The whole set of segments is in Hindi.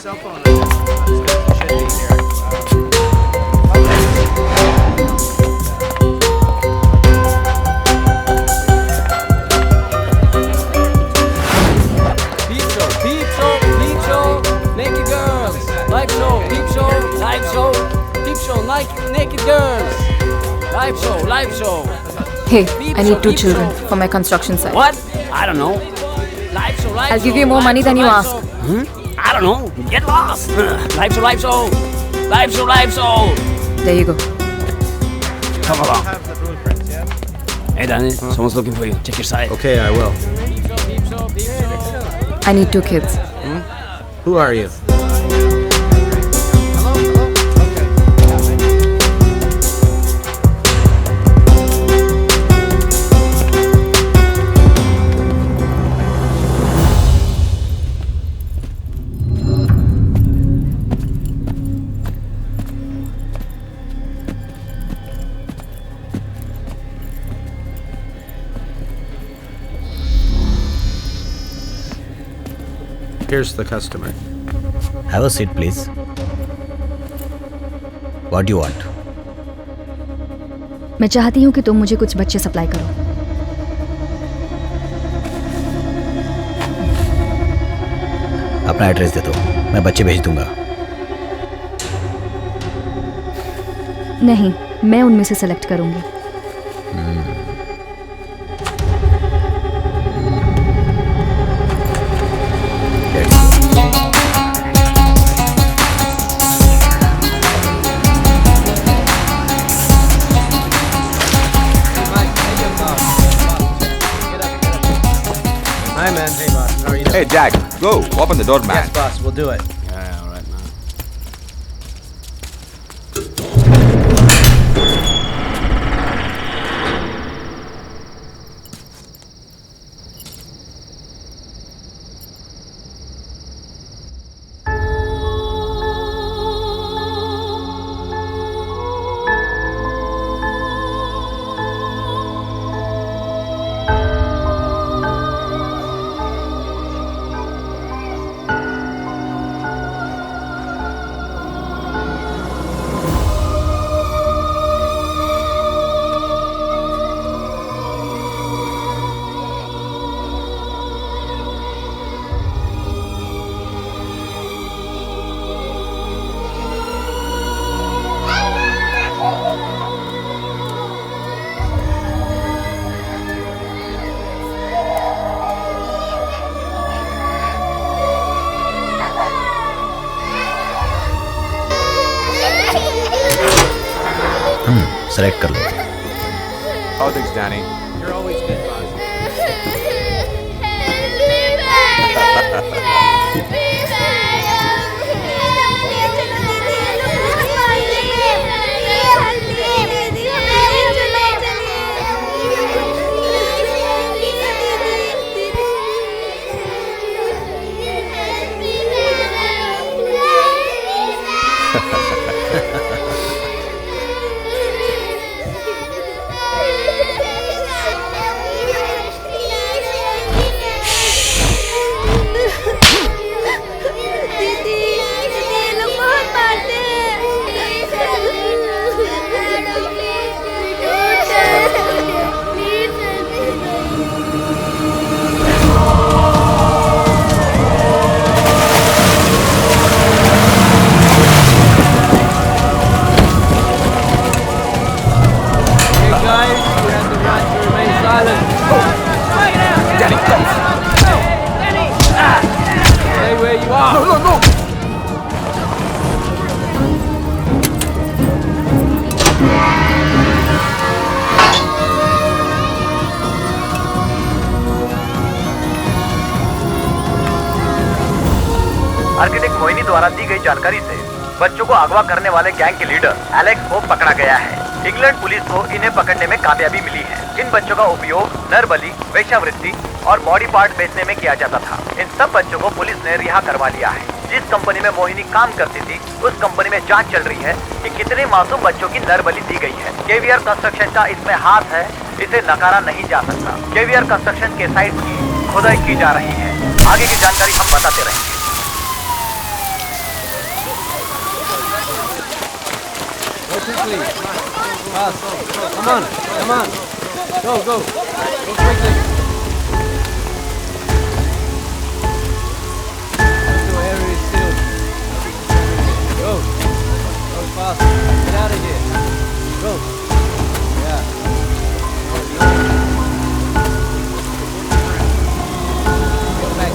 cell phone right now. It should be here. Peep show, peep show, peep show, naked girls. Live show, peep show, live show, peep show, naked girls. Live show, live show. Hey, I need 2 children for my construction site. What? I don't know. Live show, live I'll show, give you more live money show, than you live ask. show. I don't know. Get lost. Live show, live show, live show, live show. There you go. Come along. Have the blueprints, yeah? Hey, Danny, someone's looking for you. Check your side. Okay, I will. Peep show, peep show, peep show. I need 2 kids. Who are you? Hello? Okay. Here's the customer. Have a seat, please. What do you want? मैं चाहती हूँ कि तुम मुझे कुछ बच्चे सप्लाई करो. अपना एड्रेस दे दो, मैं बच्चे भेज दूंगा. नहीं, मैं उनमें से सेलेक्ट करूंगी. Hi, man. Hey, boss. How are you? Hey, Jack, go. Open the door, man. Yes, boss. We'll do it. Yeah, all right, man. Select कर लो. How things, Danny? You're always good, boss. Architect Mohini द्वारा दी गई जानकारी से बच्चों को अगवा करने वाले गैंग के लीडर एलेक्स को पकड़ा गया है. इंग्लैंड पुलिस को इन्हें पकड़ने में कामयाबी मिली है. इन बच्चों का उपयोग नरबली, वेश्यावृत्ति और बॉडी पार्ट बेचने में किया जाता था. इन सब बच्चों को पुलिस ने रिहा करवा लिया है. जिस कंपनी में मोहिनी काम करती थी उस कंपनी में जांच चल रही है कि कितने मासूम बच्चों की नरबली दी गई है. केवीआर कंस्ट्रक्शन का इसमें हाथ है, इसे नकारा नहीं जा सकता. केवीआर कंस्ट्रक्शन के साइट की खुदाई की जा रही है. आगे की जानकारी हम बताते रहेंगे. quickly. Fast. Come on. Go. Go quickly. The area is still. Go fast. Get out of here. Go. Yeah. Get back.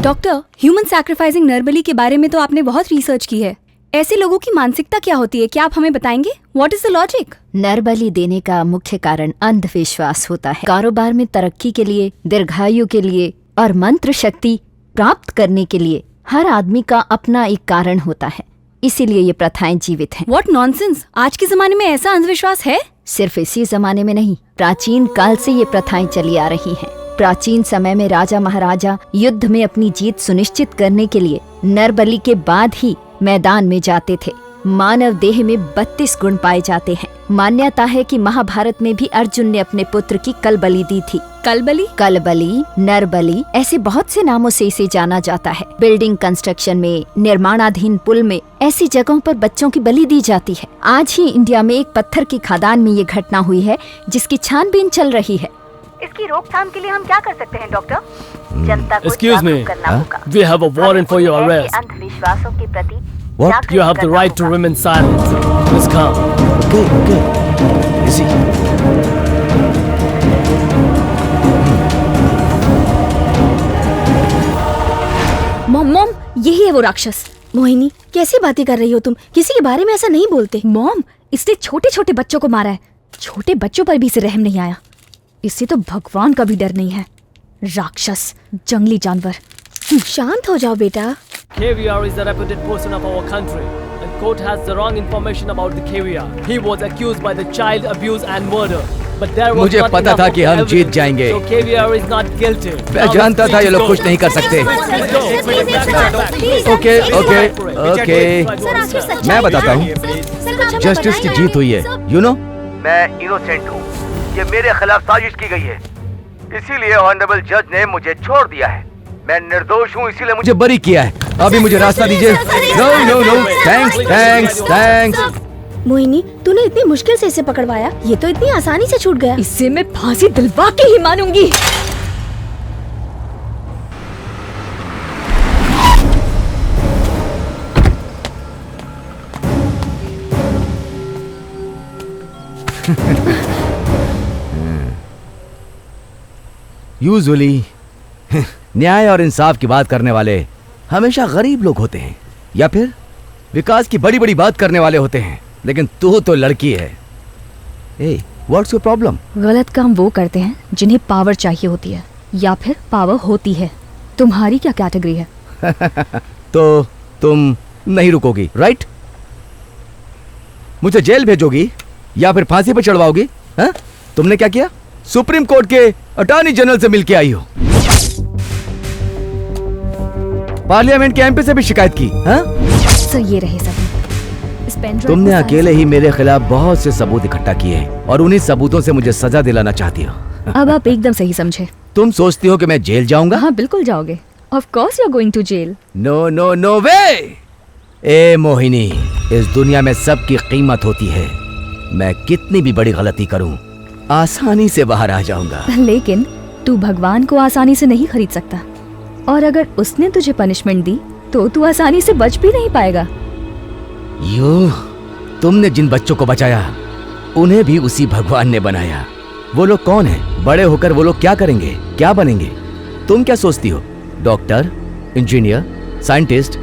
Doctor, human sacrificing नरबली के बारे में तो आपने बहुत रिसर्च की है। ऐसे लोगों की मानसिकता क्या होती है, क्या आप हमें बताएंगे? What is the logic? नरबली देने का मुख्य कारण अंधविश्वास होता है। कारोबार में तरक्की के लिए, दीर्घायु के लिए और मंत्र शक्ति प्राप्त करने के लिए हर आदमी का अपना एक कारण होता है, इसीलिए ये प्रथाएं जीवित हैं। What nonsense! आज के जमाने में ऐसा अंधविश्वास है? सिर्फ इसी जमाने में नहीं, प्राचीन काल से ये प्रथाएं चली आ रही हैं। प्राचीन समय में राजा महाराजा युद्ध में अपनी जीत सुनिश्चित करने के लिए नरबली के बाद ही मैदान में जाते थे। मानव देह में 32 गुण पाए जाते हैं। मान्यता है कि महाभारत में भी अर्जुन ने अपने पुत्र की कलबली दी थी। कलबली, नरबली, ऐसे बहुत से नामों से इसे जाना जाता है। बिल्डिंग कंस्ट्रक्शन में, निर्माणाधीन पुल में, ऐसी जगहों पर बच्चों की बलि दी जाती है। आज ही इंडिया में एक पत्थर की खदान में ये घटना हुई है, जिसकी छानबीन चल रही है। इसकी रोकथाम के लिए हम क्या कर सकते हैं डॉक्टर? जनता को Excuse me. जागरूक करना होगा। We have a warrant for your ऐसे arrest. अंधविश्वासों के प्रति What? जागरूक You have the करना right to होगा। remain silent. Please come. Okay. Easy. Mom, यही है वो राक्षस। मोहिनी, कैसी बातें कर रही हो तुम? किसी के बारे में ऐसा नहीं बोलते। मॉम, इसने छोटे छोटे बच्चों को मारा है। छोटे बच्चों पर भी इसे रहम नहीं आया। इससे तो भगवान का भी डर नहीं है। राक्षस, जंगली जानवर। शांत हो जाओ बेटा। Caviar is a reputed person of our country, and court has the wrong information about the Caviar. He was accused by the child abuse and murder, but there was मुझे not पता enough था of कि हम evidence, जीत जाएंगे। So Caviar is not guilty. मैं Now जानता let's था ये please लोग go. कुछ नहीं कर सकते। Let's go. ओके। मैं बताता हूँ, जस्टिस की जीत हुई है, यू नो। मैं इनोसेंट हूँ। ये मेरे खिलाफ साजिश की गई है, इसीलिए ऑनरेबल जज ने मुझे छोड़ दिया है। मैं निर्दोष हूँ, इसीलिए मुझे बरी किया है। अभी मुझे रास्ता दीजिए। No, thanks. मोहिनी, तूने इतनी मुश्किल से इसे पकड़वाया, ये तो इतनी आसानी से छूट गया। इससे मैं फांसी दिलवा के ही मानूंगी। यूजुअली न्याय और इंसाफ की बात करने वाले हमेशा गरीब लोग होते हैं, या फिर विकास की बड़ी बड़ी बात करने वाले होते हैं। लेकिन तू तो लड़की है। ए, व्हाट्स योर प्रॉब्लम? गलत काम वो करते हैं जिन्हें पावर चाहिए होती है, या फिर पावर होती है। तुम्हारी क्या कैटेगरी है? तो तुम नहीं रुकोगी, राइट? मुझे जेल भेजोगी या फिर फांसी पर चढ़वाओगी? हाँ? तुमने क्या किया? सुप्रीम कोर्ट के अटॉर्नी जनरल से मिलके आई हो, पार्लियामेंट के एमपी से भी शिकायत की। हाँ? सर, ये रहे सब। इस पेन ड्राइव तुमने में अकेले ही मेरे खिलाफ बहुत से सबूत इकट्ठा किए हैं और उन्हीं सबूतों से मुझे सजा दिलाना चाहती हो। अब आप एकदम सही समझे। तुम सोचती हो कि मैं जेल जाऊंगा? हाँ, बिल्कुल जाओगे। Of course you are going to jail. No way. ए मोहिनी, इस दुनिया में सबकी कीमत होती है। मैं कितनी भी बड़ी गलती करूं, आसानी से बाहर आ जाऊंगा। लेकिन तू भगवान को आसानी से नहीं खरीद सकता, और अगर उसने तुझे पनिशमेंट दी तो तू आसानी से बच भी नहीं पाएगा। तुमने जिन बच्चों को बचाया उन्हें भी उसी भगवान ने बनाया। वो लोग कौन हैं? बड़े होकर वो लोग क्या करेंगे, क्या बनेंगे? तुम क्या सोचती हो? डॉक्टर, इंजीनियर, साइंटिस्ट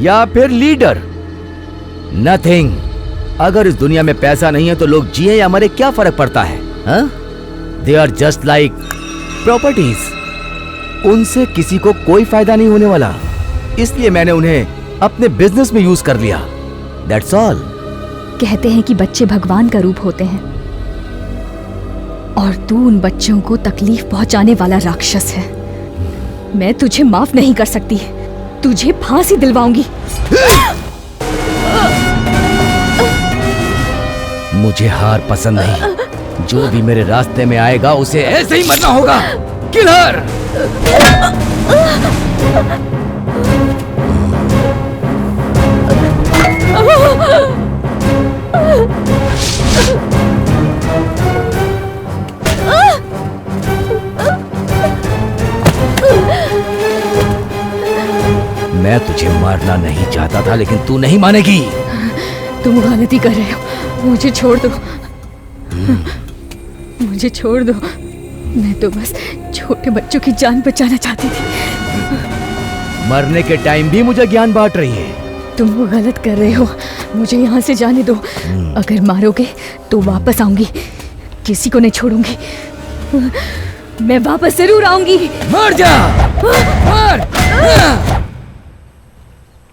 या फिर लीडर? नथिंग। अगर इस दुनिया में पैसा नहीं है तो लोग जिए या मरे क्या फर्क पड़ता है? They are just like properties. उनसे किसी को कोई फायदा नहीं होने वाला, इसलिए मैंने उन्हें अपने बिजनेस में यूज कर लिया। That's all. कहते हैं कि बच्चे भगवान का रूप होते हैं, और तू उन बच्चों को तकलीफ पहुंचाने वाला राक्षस है। मैं तुझे माफ नहीं कर सकती, तुझे फांसी दिलवाऊंगी। मुझे हार पसंद नहीं। जो भी मेरे रास्ते में आएगा उसे ऐसे ही मरना होगा। किलर! मैं तुझे मारना नहीं चाहता था, लेकिन तू नहीं मानेगी। तुम गलती कर रहे हो, मुझे छोड़ दो। मुझे छोड़ दो। मैं तो बस छोटे बच्चों की जान बचाना चाहती थी। मरने के टाइम भी मुझे ज्ञान बांट रही है। तुम वो गलत कर रहे हो, मुझे यहाँ से जाने दो। अगर मारोगे तो वापस आऊंगी, किसी को नहीं छोड़ूंगी। मैं वापस जरूर आऊंगी। मर जा! मर!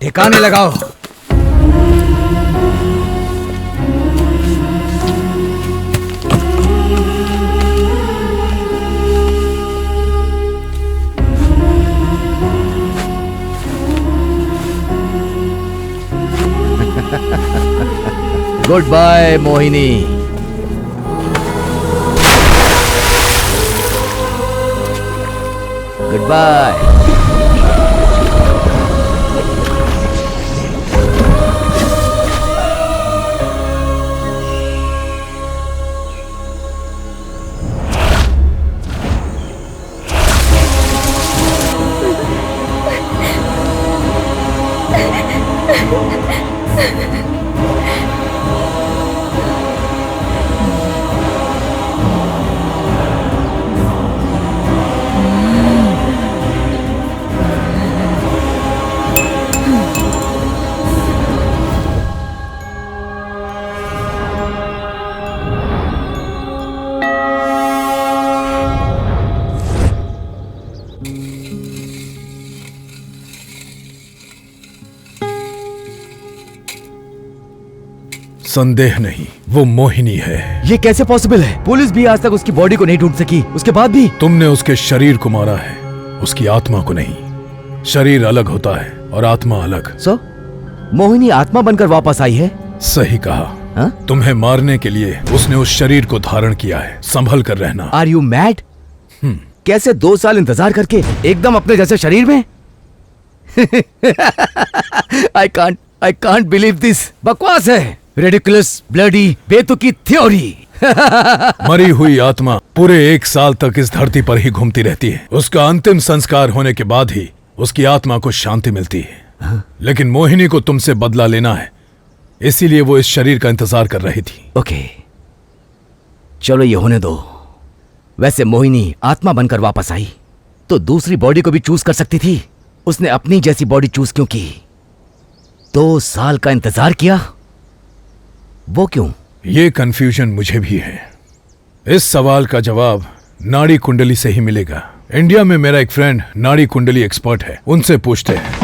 ठिकाने लगाओ। Good bye Mohini. Good bye. संदेह नहीं, वो मोहिनी है। ये कैसे पॉसिबल है? पुलिस भी आज तक उसकी बॉडी को नहीं ढूंढ सकी, उसके बाद भी। तुमने उसके शरीर को मारा है, उसकी आत्मा को नहीं। शरीर अलग होता है और आत्मा अलग। सो मोहिनी आत्मा बनकर वापस आई है? सही कहा। हा? तुम्हें मारने के लिए उसने उस शरीर को धारण किया है। संभल कर रहना। Are you mad? कैसे 2 साल इंतजार करके एकदम अपने जैसे शरीर में? I can't believe this। बकवास है। Ridiculous, bloody, बेतुकी थ्योरी। मरी हुई आत्मा पूरे 1 साल तक इस धरती पर ही घूमती रहती है। उसका अंतिम संस्कार होने के बाद ही उसकी आत्मा को शांति मिलती है। लेकिन मोहिनी को तुमसे बदला लेना है, इसीलिए वो इस शरीर का इंतजार कर रही थी। ओके, चलो ये होने दो। वैसे मोहिनी आत्मा बनकर वापस आई तो दूसरी बॉडी को भी चूज कर सकती थी। उसने अपनी जैसी बॉडी चूज क्यों की? 2 साल का इंतजार किया, वो क्यों? ये कंफ्यूजन मुझे भी है। इस सवाल का जवाब नाड़ी कुंडली से ही मिलेगा। इंडिया में मेरा एक फ्रेंड नाड़ी कुंडली एक्सपर्ट है, उनसे पूछते हैं।